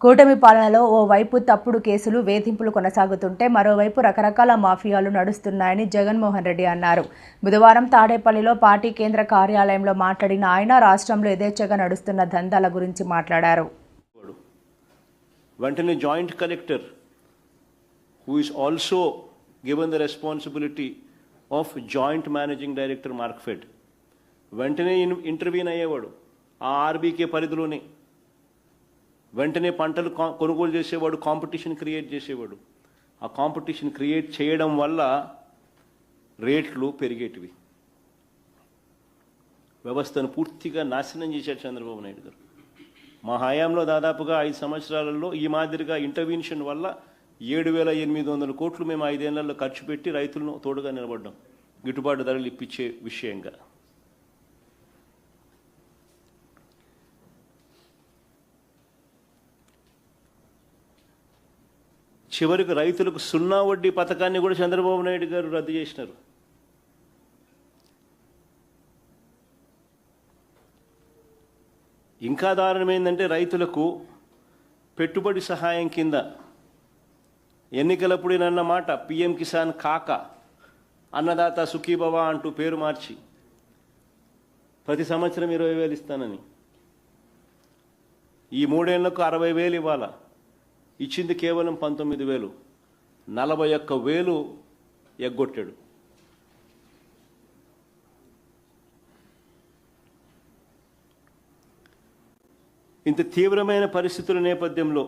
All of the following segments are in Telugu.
కూటమి పాలనలో ఓవైపు తప్పుడు కేసులు వేధింపులు కొనసాగుతుంటే మరోవైపు రకరకాల మాఫియాలు నడుస్తున్నాయని జగన్మోహన్ రెడ్డి అన్నారు. బుధవారం తాడేపల్లిలో పార్టీ కేంద్ర కార్యాలయంలో మాట్లాడిన ఆయన రాష్ట్రంలో యథేచ్ఛగా నడుస్తున్న దందాల గురించి మాట్లాడారు. వెంటనే joint collector who is also given the responsibility of joint managing director Markfed వెంటనే ఇంటర్వ్యూన్ అయ్యేవాడు. ఆ ఆర్బీకే పరిధిలోనే వెంటనే పంటలు కొనుగోలు చేసేవాడు, కాంపిటీషన్ క్రియేట్ చేసేవాడు. ఆ కాంపిటీషన్ క్రియేట్ చేయడం వల్ల రేట్లు పెరిగేటివి. వ్యవస్థను పూర్తిగా నాశనం చేశాడు చంద్రబాబు నాయుడు గారు. మా హయాంలో దాదాపుగా 5 సంవత్సరాలలో ఈ మాదిరిగా ఇంటర్వెన్షన్ వల్ల 7,800 కోట్లు మేము 5 ఏళ్లలో ఖర్చు పెట్టి రైతులను తోడుగా నిలబడ్డాం, గిట్టుబాటు ధరలు ఇప్పించే విషయంగా. చివరికి రైతులకు 0 వడ్డీ పథకాన్ని కూడా చంద్రబాబు నాయుడు గారు రద్దు చేసినారు. ఇంకా దారుణం ఏంటంటే రైతులకు పెట్టుబడి సహాయం కింద ఎన్నికలప్పుడు నన్న మాట పిఎం కిసాన్ కాక అన్నదాత సుఖీభవ అంటూ పేరు మార్చి ప్రతి సంవత్సరం 20,000 ఇస్తానని ఈ 3 ఏళ్లకు 60,000 ఇవ్వాలా. ఇచ్చింది కేవలం 19,000, 41,000 ఎగ్గొట్టాడు. ఇంత తీవ్రమైన పరిస్థితుల నేపథ్యంలో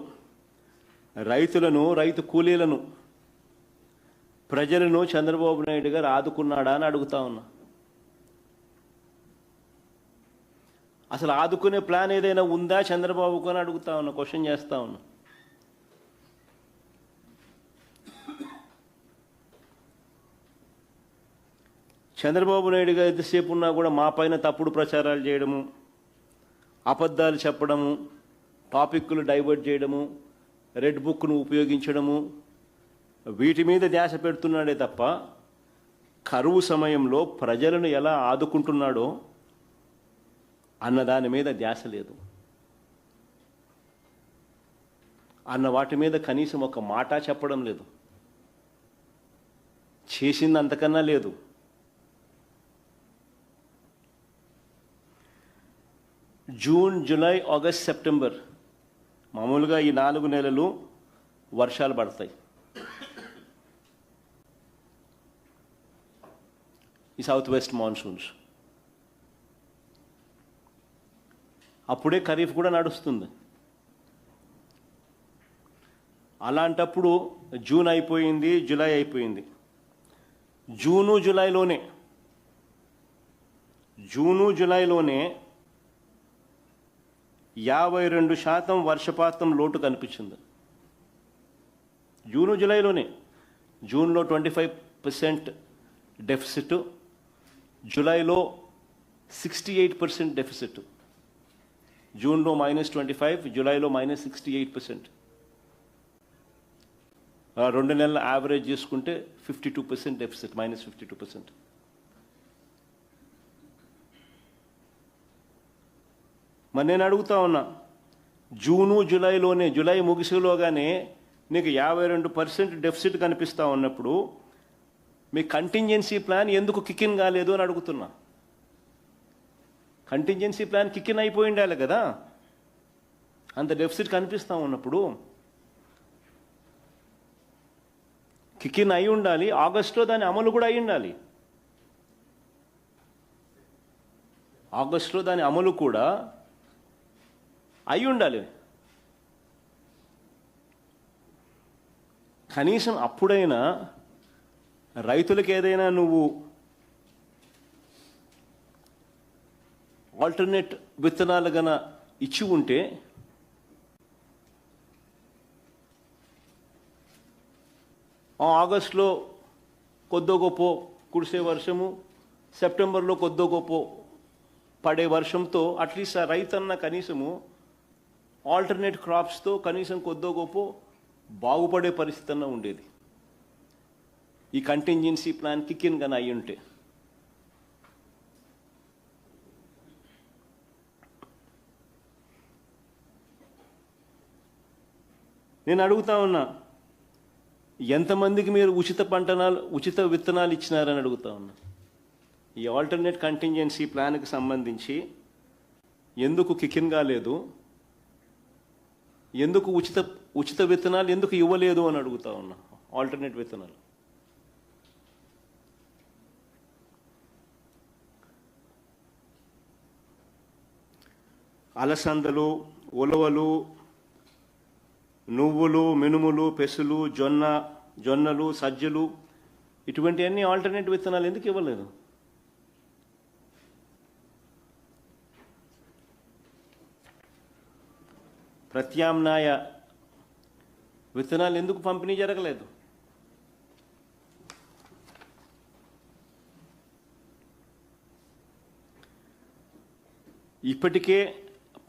రైతులను, రైతు కూలీలను, ప్రజలను చంద్రబాబు నాయుడు గారు ఆదుకున్నాడా అని అడుగుతా ఉన్నా. అసలు ఆదుకునే ప్లాన్ ఏదైనా ఉందా చంద్రబాబుకు అని అడుగుతా ఉన్నా, క్వశ్చన్ చేస్తా ఉన్నా. చంద్రబాబు నాయుడు గారు ఎంతసేపు ఉన్నా కూడా మా పైన తప్పుడు ప్రచారాలు చేయడము, అబద్ధాలు చెప్పడము, టాపిక్లు డైవర్ట్ చేయడము, రెడ్ బుక్ను ఉపయోగించడము, వీటి మీద ధ్యాస పెడుతున్నాడే తప్ప కరువు సమయంలో ప్రజలను ఎలా ఆదుకుంటున్నాడో అన్న దాని మీద ధ్యాస లేదు. అన్న వాటి మీద కనీసం ఒక మాట చెప్పడం లేదు. చేసింది అంతకన్నా లేదు. జూన్, జూలై, ఆగస్ట్, సెప్టెంబర్ మామూలుగా ఈ 4 నెలలు వర్షాలు పడతాయి. ఈ సౌత్ వెస్ట్ మాన్సూన్స్ అప్పుడే ఖరీఫ్ కూడా నడుస్తుంది. అలాంటప్పుడు జూన్ అయిపోయింది, జూలై అయిపోయింది. జూను జూలైలోనే 52% వర్షపాతం లోటు కనిపించింది. జూను జూలైలోనే. జూన్లో 25% డెఫిసిట్, జూలైలో 68% డెఫిసిట్. జూన్లో -25, జూలైలో -68%. 2 నెలల యావరేజ్ చేసుకుంటే 52% డెఫిసిట్, -52%. మరి నేను అడుగుతా ఉన్నా, జూను జూలైలోనే, జూలై ముగిసేలోగానే నీకు 52% డెఫిసిట్ కనిపిస్తూ ఉన్నప్పుడు మీ కంటింజెన్సీ ప్లాన్ ఎందుకు కిక్ ఇన్ కాలేదు అని అడుగుతున్నా. కంటింజెన్సీ ప్లాన్ కిక్ ఇన్ అయిపోయి ఉండాలి కదా, అంత డెఫిసిట్ కనిపిస్తూ ఉన్నప్పుడు. కిక్ ఇన్ అయి ఉండాలి, ఆగస్టులో దాని అమలు కూడా అయి ఉండాలి. ఆగస్టులో దాని అమలు కూడా అయి ఉండాలి. కనీసం అప్పుడైనా రైతులకు ఏదైనా నువ్వు ఆల్టర్నేట్ విత్తనాలు గన ఇచ్చి ఉంటే ఆగస్టులో కొద్దో గొప్ప కురిసే వర్షము, సెప్టెంబర్లో కొద్దో గొప్ప పడే వర్షంతో అట్లీస్ట్ ఆ రైతన్న కనీసము ఆల్టర్నేట్ క్రాప్స్తో కనీసం కొద్దో గొప్ప బాగుపడే పరిస్థితి అన్న ఉండేది. ఈ కంటింజెన్సీ ప్లాన్ కిక్ ఇన్ కానీ అయ్యి ఉంటే. నేను అడుగుతా ఉన్నా, ఎంతమందికి మీరు ఉచిత విత్తనాలు ఇచ్చినారని అడుగుతా ఉన్నా. ఈ ఆల్టర్నేట్ కంటింజెన్సీ ప్లాన్కి సంబంధించి ఎందుకు కికిన్ కాలేదు, ఎందుకు ఉచిత విత్తనాలు ఎందుకు ఇవ్వలేదు అని అడుగుతా ఉన్నా. ఆల్టర్నేట్ విత్తనాలు అలసందలు, ఉలవలు, నువ్వులు, మినుములు, పెసులు, జొన్నలు, సజ్జలు, ఇటువంటి అన్ని ఆల్టర్నేట్ విత్తనాలు ఎందుకు ఇవ్వలేదు? ప్రత్యామ్నాయ విత్తనాలు ఎందుకు పంపిణీ జరగలేదు? ఇప్పటికే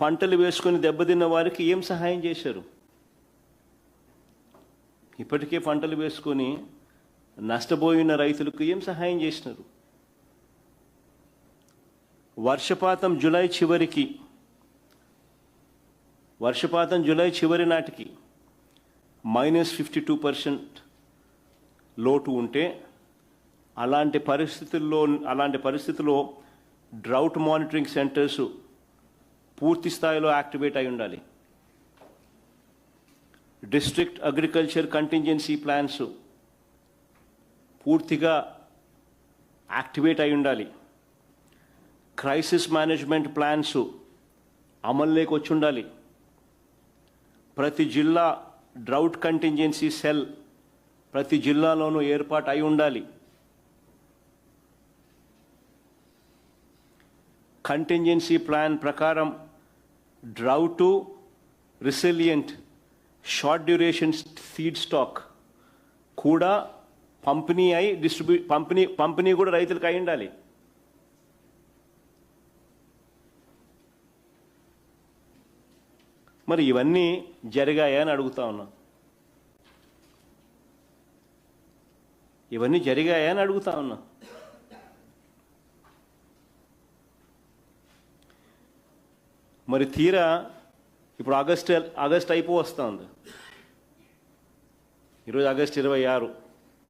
పంటలు వేసుకొని దెబ్బతిన్న వారికి ఏం సహాయం చేశారు? ఇప్పటికే పంటలు వేసుకొని నష్టపోయిన రైతులకు ఏం సహాయం చేసినారు? వర్షపాతం జూలై చివరి నాటికి -52% లోటు ఉంటే, అలాంటి పరిస్థితుల్లో డ్రౌట్ మానిటరింగ్ సెంటర్స్ పూర్తి స్థాయిలో యాక్టివేట్ అయి ఉండాలి. డిస్ట్రిక్ట్ అగ్రికల్చర్ కంటింజెన్సీ ప్లాన్స్ పూర్తిగా యాక్టివేట్ అయి ఉండాలి. క్రైసిస్ మేనేజ్మెంట్ ప్లాన్స్ అమల్లోకి వచ్చి ఉండాలి. ప్రతి జిల్లా డ్రౌట్ కంటింజెన్సీ సెల్ ప్రతి జిల్లాలోనూ ఏర్పాటు అయి ఉండాలి. కంటింజెన్సీ ప్లాన్ ప్రకారం drought resilient short duration seed stock కూడా పంపిణీ కూడా రైతులకు అయి ఉండాలి. మరి ఇవన్నీ జరిగాయా అని అడుగుతా ఉన్నా. ఇవన్నీ జరిగాయా అని అడుగుతా ఉన్నా. మరి తీరా ఇప్పుడు ఆగస్ట్ అయిపో వస్తూ ఉంది. ఈరోజు ఆగస్టు 26.